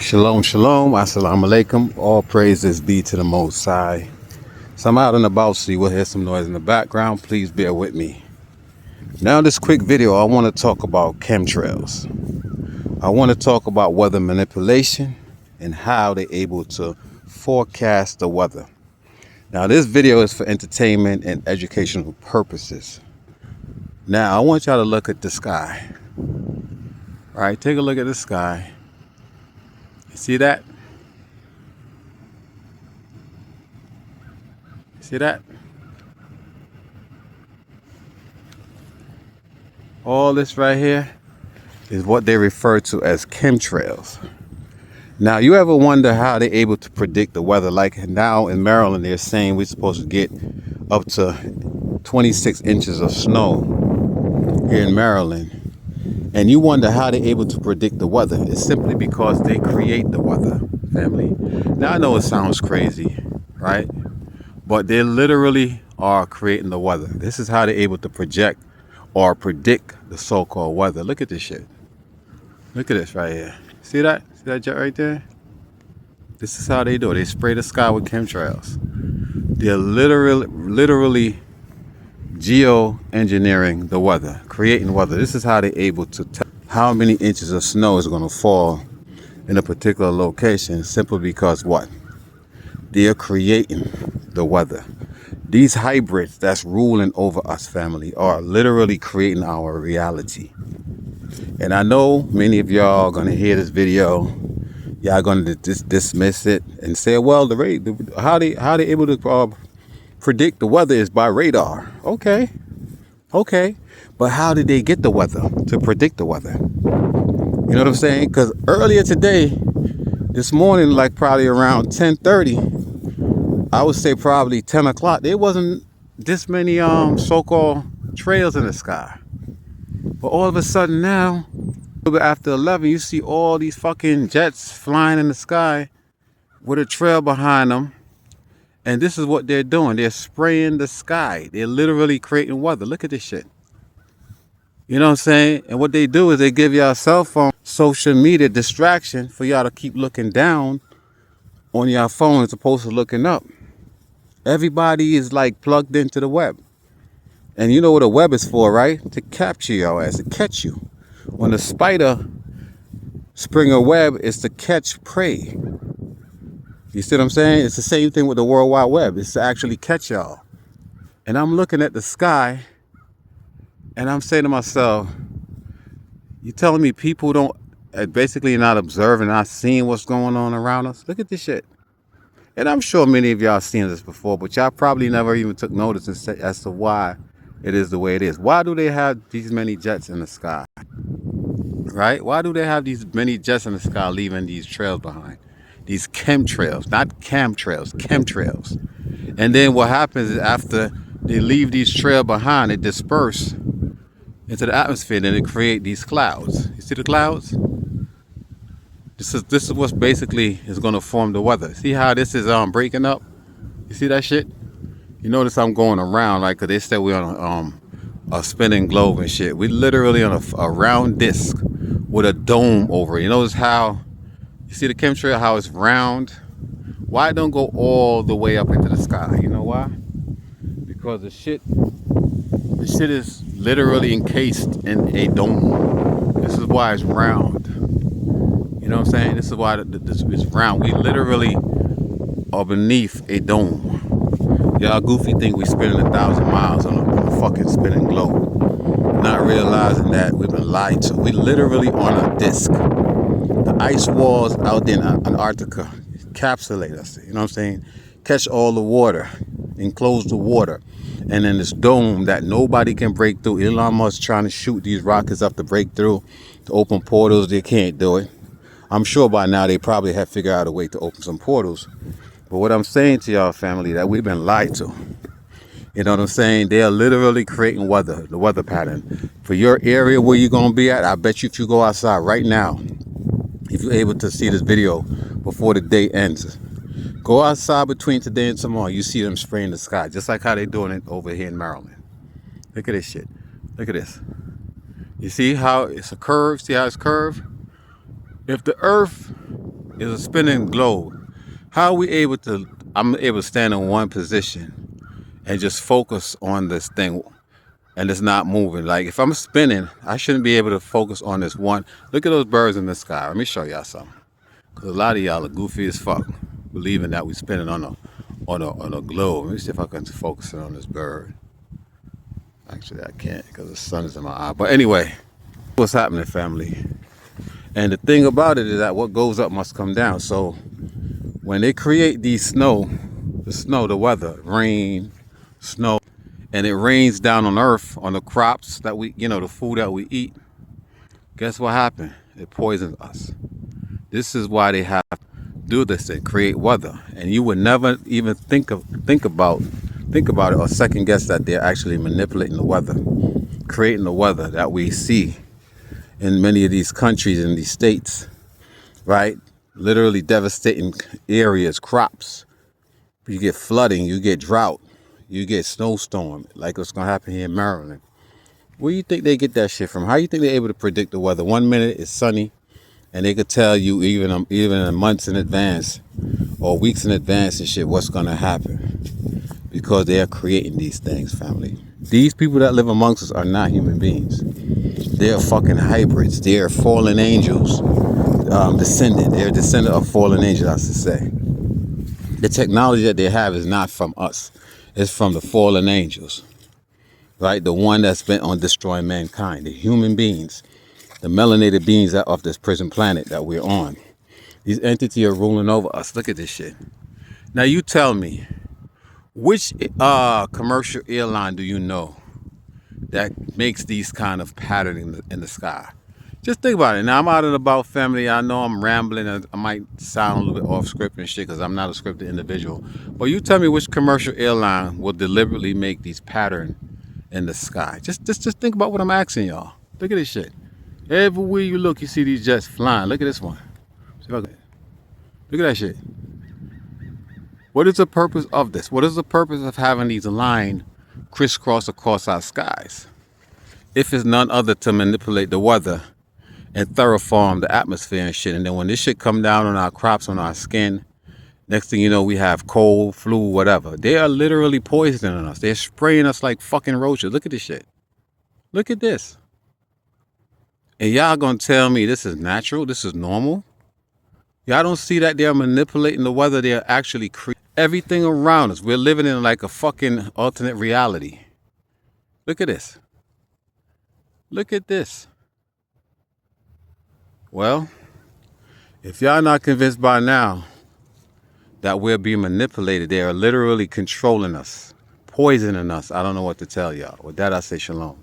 Shalom, shalom, assalamu alaikum. All praises be to the Most High. So I'm out and about, so you will hear some noise in the background. Please bear with me. Now, this quick video, I want to talk about chemtrails. I want to talk about weather manipulation and how they're able to forecast the weather. Now, this video is for entertainment and educational purposes. Now, I want y'all to look at the sky. All right, take a look at the sky. You see that? See that? All this right here is what they refer to as chemtrails. Now, you ever wonder how they're able to predict the weather? Like now in Maryland, they're saying we're supposed to get up to 26 inches of snow here in Maryland. And you wonder how they're able to predict the weather. It's simply because they create the weather, family. Now, I know it sounds crazy, right? But they literally are creating the weather. This is how they're able to project or predict the so-called weather. Look at this shit. Look at this right here. See that? See that jet right there? This is how they do it. They spray the sky with chemtrails. They're literally geoengineering the weather, creating weather. This is how they're able to tell how many inches of snow is going to fall in a particular location, simply because what? They're creating the weather. These hybrids that's ruling over us, family, are literally creating our reality. And I know many of y'all are gonna hear this video. Y'all gonna dismiss it and say, "Well, how they able to predict the weather is by radar." Okay, but how did they get the weather to predict the weather? You know what I'm saying? Because earlier today, this morning, like probably around 10:30. I would say probably 10 o'clock, there wasn't this many so-called trails in the sky. But all of a sudden now, a little bit after 11, you see all these fucking jets flying in the sky with a trail behind them. And this is what they're doing. They're spraying the sky. They're literally creating weather. Look at this shit. You know what I'm saying? And what they do is they give y'all cell phone social media distraction for y'all to keep looking down on your phone as opposed to looking up. Everybody is like plugged into the web. And you know what a web is for, right? To capture your ass, to catch you. When a spider spring a web, is to catch prey. You see what I'm saying? It's the same thing with the World Wide Web. It's to actually catch y'all. And I'm looking at the sky and I'm saying to myself, you telling me people don't, basically not observing, not seeing what's going on around us? Look at this shit. And I'm sure many of y'all seen this before, but y'all probably never even took notice as to why it is the way it is. Why do they have these many jets in the sky? Right? Why do they have these many jets in the sky leaving these trails behind? These chemtrails, not camtrails, chemtrails. And then what happens is after they leave these trails behind, they disperse into the atmosphere and they create these clouds. You see the clouds? This is what's basically is going to form the weather. See how this is breaking up? You see that shit? You notice I'm going around, like, 'cause they said we're on a spinning globe and shit. We literally on a round disc with a dome over it. You notice how you see the chemtrail, how it's round? Why it don't go all the way up into the sky? You know why? Because the shit is literally encased in a dome. This is why it's round. You know what I'm saying? This is why this is round. We literally are beneath a dome. Y'all goofy think we spinning 1,000 miles on a fucking spinning globe. Not realizing that we've been lied to. We literally on a disc. The ice walls out there in Antarctica encapsulate us. You know what I'm saying? Catch all the water, enclose the water. And then this dome that nobody can break through. Elon Musk trying to shoot these rockets up to break through, to open portals. They can't do it. I'm sure by now they probably have figured out a way to open some portals. But what I'm saying to y'all, family, that we've been lied to. You know what I'm saying? They are literally creating weather, the weather pattern. For your area where you're going to be at, I bet you if you go outside right now, if you're able to see this video before the day ends, go outside between today and tomorrow, you see them spraying the sky, just like how they're doing it over here in Maryland. Look at this shit. Look at this. You see how it's a curve? See how it's curved? If the earth is a spinning globe. How are we able to, I'm able to stand in one position and just focus on this thing and it's not moving? Like if I'm spinning, I shouldn't be able to focus on this one. Look at those birds in the sky. Let me show y'all something. Cause a lot of y'all are goofy as fuck, believing that we spinning on a globe. Let me see if I can focus it on this bird. Actually, I can't because the sun is in my eye. But anyway, what's happening, family? And the thing about it is that what goes up must come down. So when they create these the weather, rain, snow, and it rains down on earth, on the crops that we, the food that we eat, guess what happened? It poisons us. This is why they have to do this and create weather. And you would never even think about it or second guess that they're actually manipulating the weather, creating the weather that we see in many of these countries and these states, right? Literally devastating areas, crops. You get flooding, you get drought, you get snowstorm, like what's gonna happen here in Maryland. Where do you think they get that shit from? How do you think they're able to predict the weather? 1 minute it's sunny, and they could tell you even in months in advance or weeks in advance and shit what's gonna happen, because they are creating these things, family. These people that live amongst us are not human beings. They're fucking hybrids. They're fallen angels, descended. They're a descendant of fallen angels, I should say. The technology that they have is not from us. It's from the fallen angels, right? The one that's bent on destroying mankind, the human beings, the melanated beings that of this prison planet that we're on. These entities are ruling over us. Look at this shit. Now you tell me, which commercial airline do you know that makes these kind of pattern in the sky? Just think about it. Now I'm out and about, family. I know I'm rambling and I might sound a little bit off script and shit because I'm not a scripted individual. But you tell me which commercial airline will deliberately make these pattern in the sky. Just think about what I'm asking y'all. Look at this shit. Everywhere you look, you see these jets flying. Look at this one. Look at that shit. What is the purpose of this? What is the purpose of having these lines crisscross across our skies? If it's none other to manipulate the weather and thermoform the atmosphere and shit. And then when this shit come down on our crops, on our skin, next thing you know, we have cold, flu, whatever. They are literally poisoning us. They're spraying us like fucking roaches. Look at this shit. Look at this. And y'all gonna tell me this is natural? This is normal? Y'all don't see that they're manipulating the weather? They're actually creating everything around us. We're living in like a fucking alternate reality. Look at this. Look at this. Well, if y'all not convinced by now that we're being manipulated, they are literally controlling us, poisoning us. I don't know what to tell y'all. With that, I say shalom.